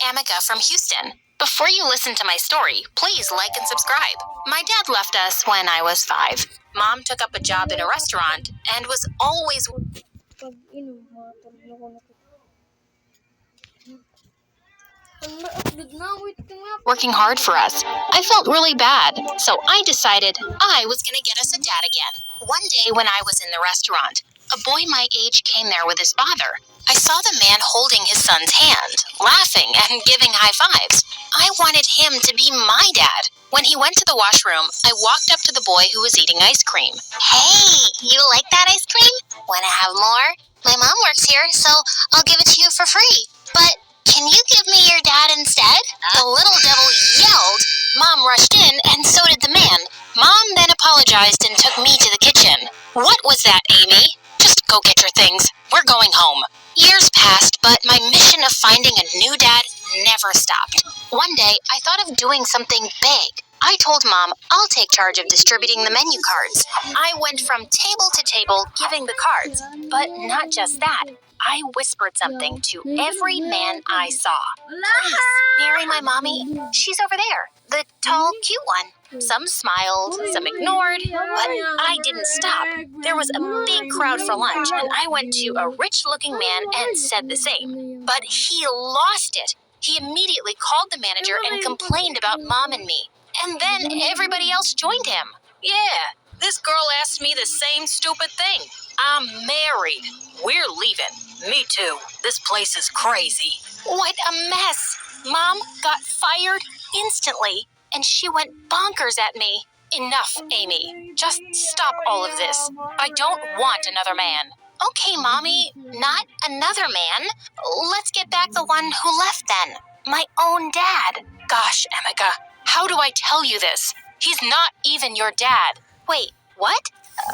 Amika from Houston. Before you listen to my story, please like and subscribe. My dad left us when I was 5. Mom took up a job in a restaurant and was always working hard for us. I felt really bad, so I decided I was going to get us a dad again. One day when I was in the restaurant, a boy my age came there with his father. I saw the man holding his son's hand, laughing and giving high fives. I wanted him to be my dad. When he went to the washroom, I walked up to the boy who was eating ice cream. Hey, you like that ice cream? Want to have more? My mom works here, so I'll give it to you for free. But can you give me your dad instead? The little devil yelled. Mom rushed in, and so did the man. Mom then apologized and took me to the kitchen. What was that, Amy? Just go get your things. We're going home. Years passed, but my mission of finding a new dad never stopped. One day, I thought of doing something big. I told Mom I'll take charge of distributing the menu cards. I went from table to table giving the cards, but not just that. I whispered something to every man I saw. Please, marry my mommy. She's over there, the tall, cute one. Some smiled, some ignored, but I didn't stop. There was a big crowd for lunch, and I went to a rich-looking man and said the same. But he lost it. He immediately called the manager and complained about Mom and me. And then everybody else joined him. Yeah, this girl asked me the same stupid thing. I'm married. We're leaving. Me too. This place is crazy. What a mess. Mom got fired instantly, and she went bonkers at me. Enough, Amy. Just stop all of this. I don't want another man. Okay, Mommy, not another man. Let's get back the one who left then. My own dad. Gosh, Emeka, how do I tell you this? He's not even your dad. Wait, what?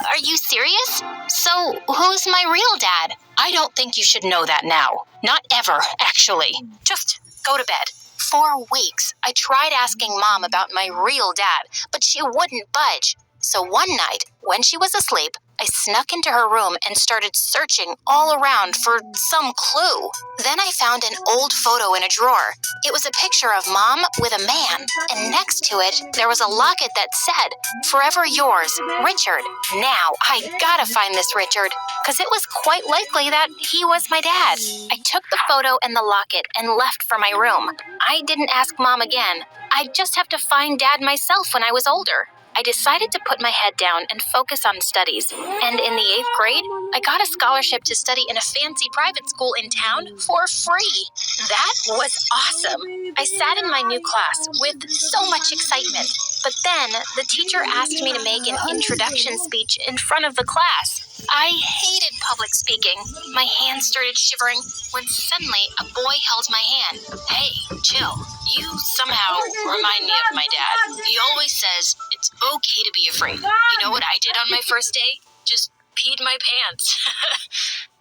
Are you serious? So, who's my real dad? I don't think you should know that now. Not ever, actually. Just go to bed. For weeks, I tried asking Mom about my real dad, but she wouldn't budge. So one night, when she was asleep, I snuck into her room and started searching all around for some clue. Then I found an old photo in a drawer. It was a picture of Mom with a man, and next to it, there was a locket that said, "Forever yours, Richard." Now, I gotta find this Richard, because it was quite likely that he was my dad. I took the photo and the locket and left for my room. I didn't ask Mom again. I'd just have to find Dad myself when I was older. I decided to put my head down and focus on studies, and in the 8th grade, I got a scholarship to study in a fancy private school in town for free. That was awesome. I sat in my new class with so much excitement, but then the teacher asked me to make an introduction speech in front of the class. I hated public speaking. My hands started shivering when suddenly a boy held my hand. Hey, chill. You somehow remind me of my dad. He always says it's okay to be afraid. You know what I did on my first day? Just peed my pants.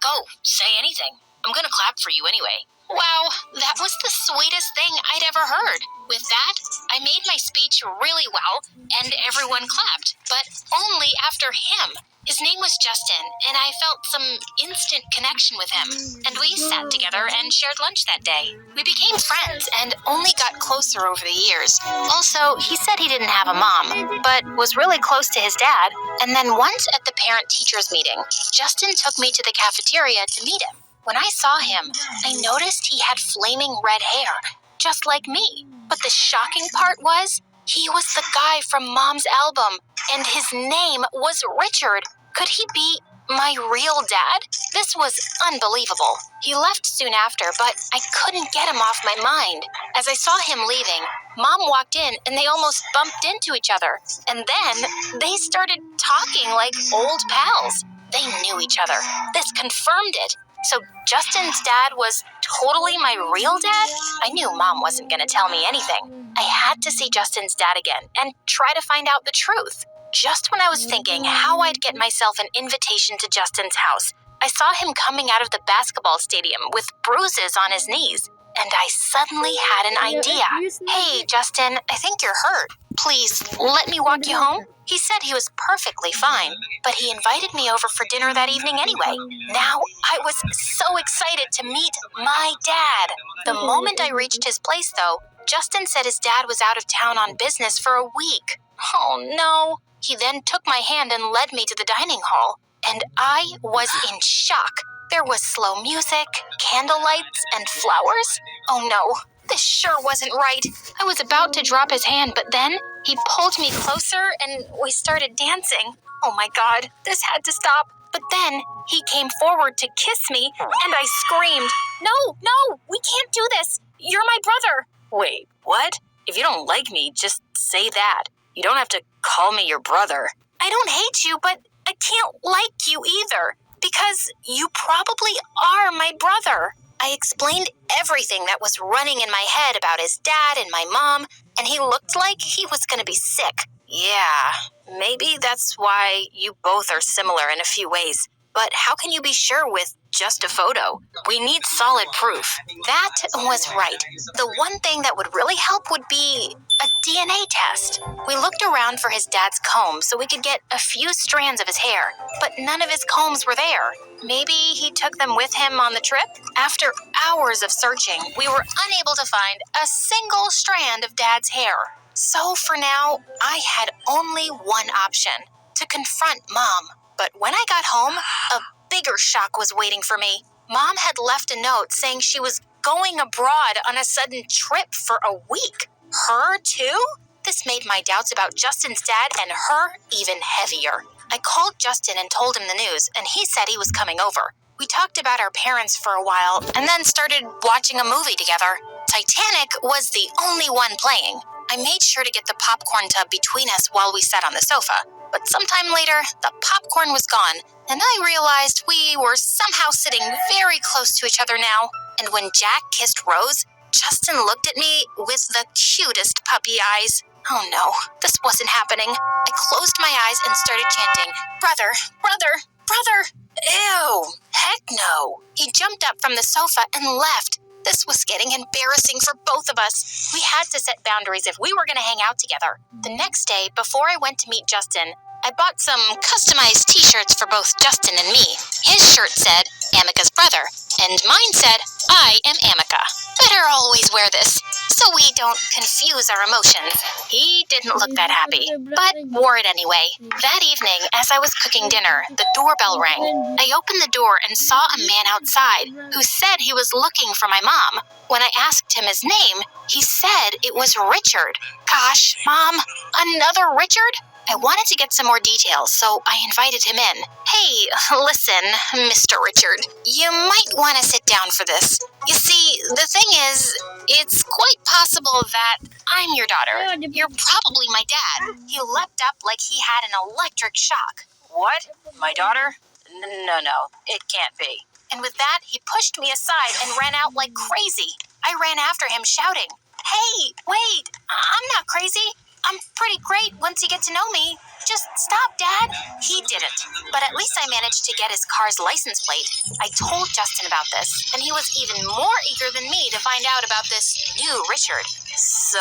Go, say anything. I'm gonna clap for you anyway. Wow, that was the sweetest thing I'd ever heard. With that, I made my speech really well, and everyone clapped, but only after him. His name was Justin, and I felt some instant connection with him, and we sat together and shared lunch that day. We became friends and only got closer over the years. Also, he said he didn't have a mom, but was really close to his dad. And then once at the parent-teachers meeting, Justin took me to the cafeteria to meet him. When I saw him, I noticed he had flaming red hair, just like me. But the shocking part was, he was the guy from Mom's album, and his name was Richard. Could he be my real dad? This was unbelievable. He left soon after, but I couldn't get him off my mind. As I saw him leaving, Mom walked in and they almost bumped into each other. And then they started talking like old pals. They knew each other. This confirmed it. So Justin's dad was totally my real dad? I knew Mom wasn't going to tell me anything. I had to see Justin's dad again and try to find out the truth. Just when I was thinking how I'd get myself an invitation to Justin's house, I saw him coming out of the basketball stadium with bruises on his knees. and I suddenly had an idea. Hey, Justin, I think you're hurt. Please, let me walk you home? He said he was perfectly fine, but he invited me over for dinner that evening anyway. Now, I was so excited to meet my dad. The moment I reached his place, though, Justin said his dad was out of town on business for a week. Oh, no. He then took my hand and led me to the dining hall, and I was in shock. There was slow music, candle lights, and flowers. Oh, no. This sure wasn't right. I was about to drop his hand, but then he pulled me closer and we started dancing. Oh my God, this had to stop. But then he came forward to kiss me and I screamed, No, we can't do this. You're my brother. Wait, what? If you don't like me, just say that. You don't have to call me your brother. I don't hate you, but I can't like you either because you probably are my brother. I explained everything that was running in my head about his dad and my mom, and he looked like he was going to be sick. Yeah, maybe that's why you both are similar in a few ways. But how can you be sure with just a photo? We need solid proof. That was right. The one thing that would really help would be a DNA test. We looked around for his dad's comb so we could get a few strands of his hair, but none of his combs were there. Maybe he took them with him on the trip? After hours of searching, we were unable to find a single strand of Dad's hair. So for now, I had only one option, to confront Mom. But when I got home, a bigger shock was waiting for me. Mom had left a note saying she was going abroad on a sudden trip for a week. Her too? This made my doubts about Justin's dad and her even heavier. I called Justin and told him the news, and he said he was coming over. We talked about our parents for a while, and then started watching a movie together. Titanic was the only one playing. I made sure to get the popcorn tub between us while we sat on the sofa. But sometime later, the popcorn was gone, and I realized we were somehow sitting very close to each other now. And when Jack kissed Rose, Justin looked at me with the cutest puppy eyes. Oh no, this wasn't happening. I closed my eyes and started chanting, Brother, brother, brother. Ew, heck no. He jumped up from the sofa and left. This was getting embarrassing for both of us. We had to set boundaries if we were going to hang out together. The next day, before I went to meet Justin, I bought some customized t-shirts for both Justin and me. His shirt said, Amica's brother, and mine said, I am Amica. Better always wear this, so we don't confuse our emotions. He didn't look that happy, but wore it anyway. That evening, as I was cooking dinner, the doorbell rang. I opened the door and saw a man outside who said he was looking for my mom. When I asked him his name, he said it was Richard. Gosh, Mom, another Richard? I wanted to get some more details, so I invited him in. Hey, listen, Mr. Richard, you might want to sit down for this. You see, the thing is, it's quite possible that I'm your daughter. You're probably my dad. He leapt up like he had an electric shock. What? My daughter? No, it can't be. And with that, he pushed me aside and ran out like crazy. I ran after him shouting, Hey, wait, I'm not crazy. I'm pretty great once you get to know me. Just stop, Dad. He didn't, but at least I managed to get his car's license plate. I told Justin about this, and he was even more eager than me to find out about this new Richard. So,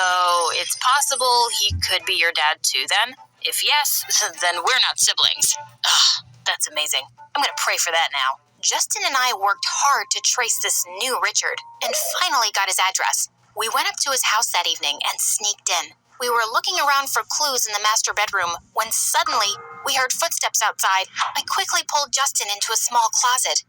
it's possible he could be your dad too, then? If yes, then we're not siblings. Ugh, that's amazing. I'm gonna pray for that now. Justin and I worked hard to trace this new Richard, and finally got his address. We went up to his house that evening and sneaked in. We were looking around for clues in the master bedroom when suddenly we heard footsteps outside. I quickly pulled Justin into a small closet.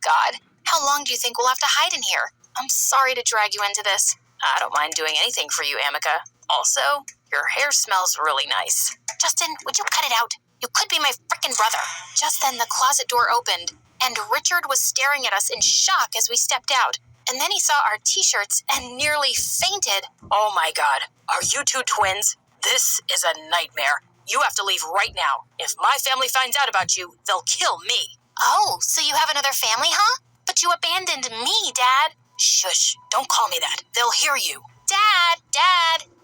God, how long do you think we'll have to hide in here? I'm sorry to drag you into this. I don't mind doing anything for you, Amica. Also, your hair smells really nice. Justin, would you cut it out? You could be my frickin' brother. Just then the closet door opened, and Richard was staring at us in shock as we stepped out. And then he saw our t-shirts and nearly fainted. Oh my God, are you two twins? This is a nightmare. You have to leave right now. If my family finds out about you, they'll kill me. Oh, so you have another family, huh? But you abandoned me, Dad. Shush, don't call me that. They'll hear you. Dad,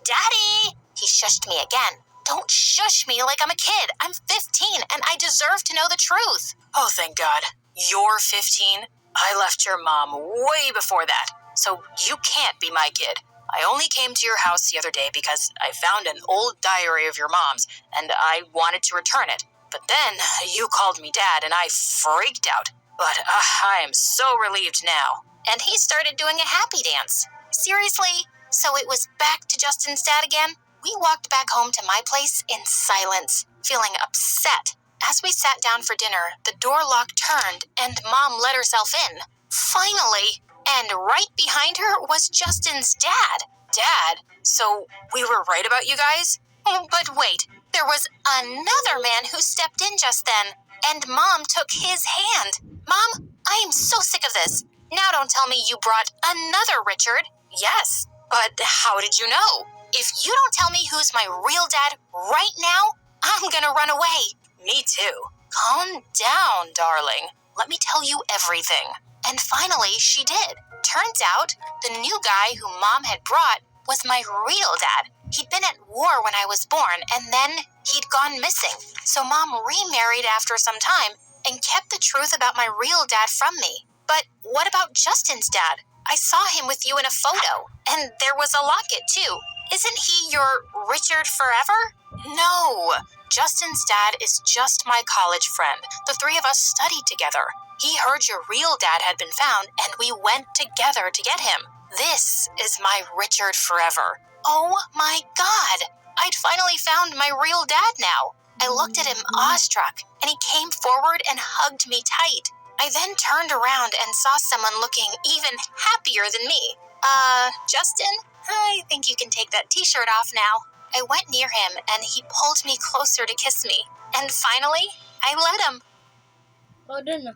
Daddy. He shushed me again. Don't shush me like I'm a kid. I'm 15 and I deserve to know the truth. Oh, thank God. You're 15? I left your mom way before that. so you can't be my kid. I only came to your house the other day because I found an old diary of your mom's, and I wanted to return it. But then you called me Dad, and I freaked out. But I am so relieved now. And he started doing a happy dance. Seriously? So it was back to Justin's dad again? We walked back home to my place in silence, feeling upset. As we sat down for dinner, the door lock turned and Mom let herself in. Finally! And right behind her was Justin's dad. Dad? So we were right about you guys? But wait, there was another man who stepped in just then, and Mom took his hand. Mom, I am so sick of this. Now don't tell me you brought another Richard. Yes, but how did you know? If you don't tell me who's my real dad right now, I'm gonna run away. Me too. Calm down, darling. Let me tell you everything. And finally, she did. Turns out, the new guy who Mom had brought was my real dad. He'd been at war when I was born, and then he'd gone missing. So Mom remarried after some time and kept the truth about my real dad from me. But what about Justin's dad? I saw him with you in a photo, and there was a locket too. Isn't he your Richard forever? No. Justin's dad is just my college friend. The three of us studied together. He heard your real dad had been found, and we went together to get him. This is my Richard forever. Oh my God! I'd finally found my real dad now. I looked at him awestruck, and he came forward and hugged me tight. I then turned around and saw someone looking even happier than me. Justin? I think you can take that t-shirt off now. I went near him, and he pulled me closer to kiss me. And finally, I let him. Oh, dun na.